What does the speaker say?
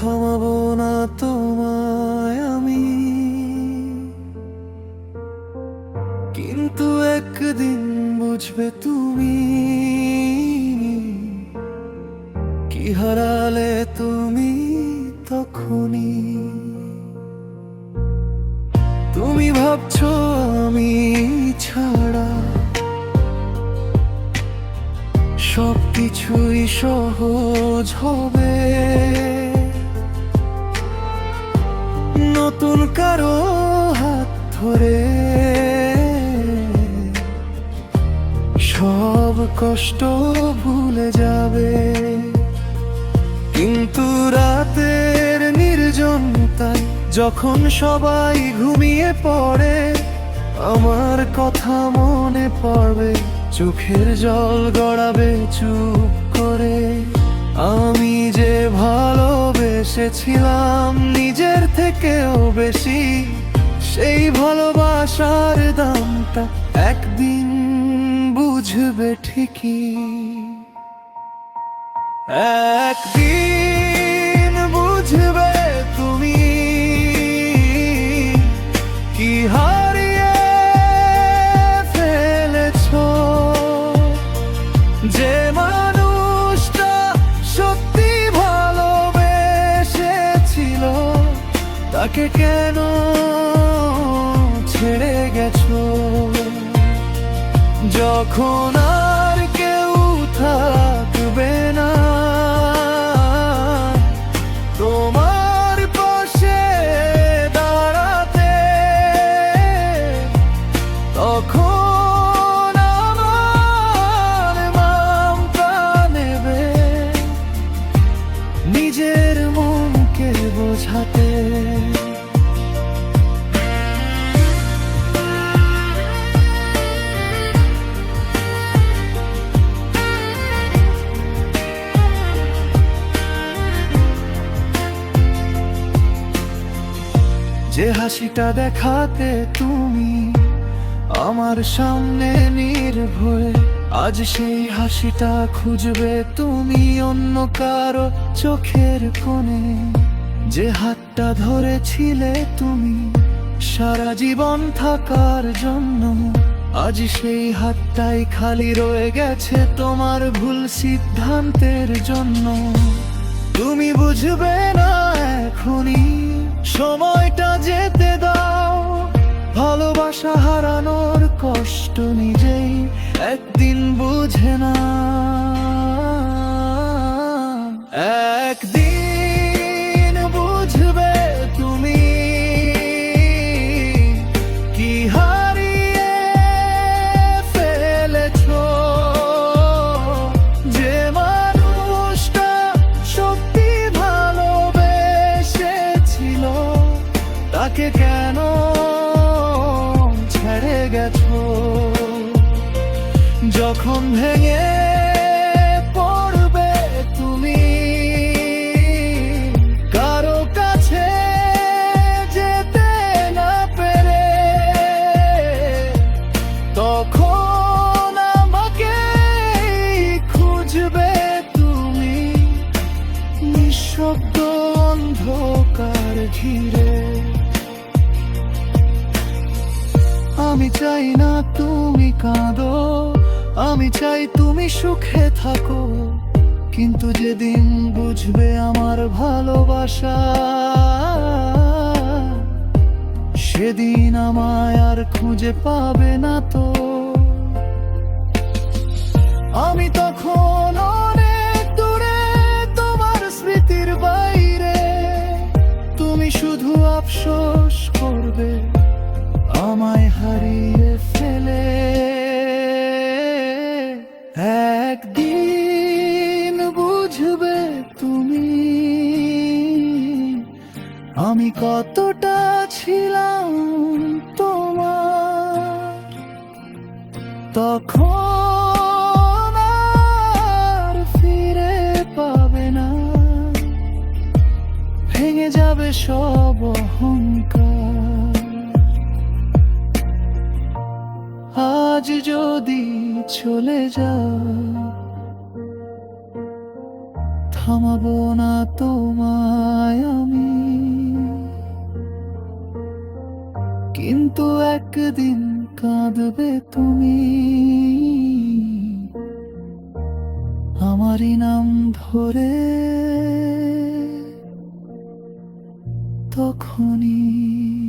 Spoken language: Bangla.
থামাবো না তোমায় আমি, কিন্তু একদিন বুঝবে তুমি কি হারালে তুমি তখনই। তুমি ভাবছো আমি ছাড়া সবকিছুই সহজ হবে, নতুন কারো হাত ধরে সব কষ্ট ভুলে যাবে। কিন্তু রাতের নির্জনতায় যখন সবাই ঘুমিয়ে পড়ে, আমার কথা মনে পড়বে, চোখের জল গড়াবে চুপ করে। আমি যে ভালোবেসেছিলাম নিজের থেকেও বেশি, সেই ভালোবাসার দামটা একদিন বুঝবে ঠিকই। একদিন বুঝবে তুমি কি হারিয়ে ফেলেছো, যে মানুষটা সত্যি ভালোবেসেছিল তাকে কেন ছেড়ে গেছো। যখন আর কেউ থাকবে না তোমার পাশে দাঁড়াতে, তখন আমার মনটা নেবে নিজের মনকে বোঝাতে। যে হাসিটা দেখাতে তুমি আমার সামনে নির্ভয়ে, আজ সেই হাসিটা খুঁজবে তুমি অন্য কারো চোখের কোণে। যে হাতটা ধরেছিলে তুমি সারা জীবন থাকার জন্য, আজ সেই হাতটাই খালি রয়ে গেছে তোমার ভুল সিদ্ধান্তের জন্য। তুমি বুঝবে না এখনই, সময়টা যেতে দাও। ভালোবাসা হারানোর কষ্ট নিজেই একদিন বুঝে না। একদিন বুঝবে তুমি কি হারিয়ে ফেলেছো, যে মানুষটা সত্যি ভালোবেসেছিল তাকে কেন ছেড়ে গেছো। যখন ভেঙে পড়বে তুমি কারো কাছে যেতে না পেরে, তখন আমাকে খুঁজবে তুমি নিঃশব্দ অন্ধকার ঘিরে। আমি চাই না তুমি কাঁদো, আমি চাই তুমি সুখে থাকো, কিন্তু যেদিন বুঝবে আমার ভালোবাসা, সেদিন আমায় আর খুঁজে পাবে না তো। আমি তখন অনেক দূরে তোমার স্মৃতির বাইরে, তুমি শুধু আফসোস করবে আমায় হারিয়ে ফেলে। একদিন বুঝবে তুমি আমি কতটা ছিলাম তোমার, তখন আর ফিরে পাবে না, ভেঙে যাবে সব অহংকার। আজ যদি চলে যাও থামাবো না তোমায় আমি, কিন্তু একদিন কাঁদবে তুমি আমারই নাম ধরে, তখনই।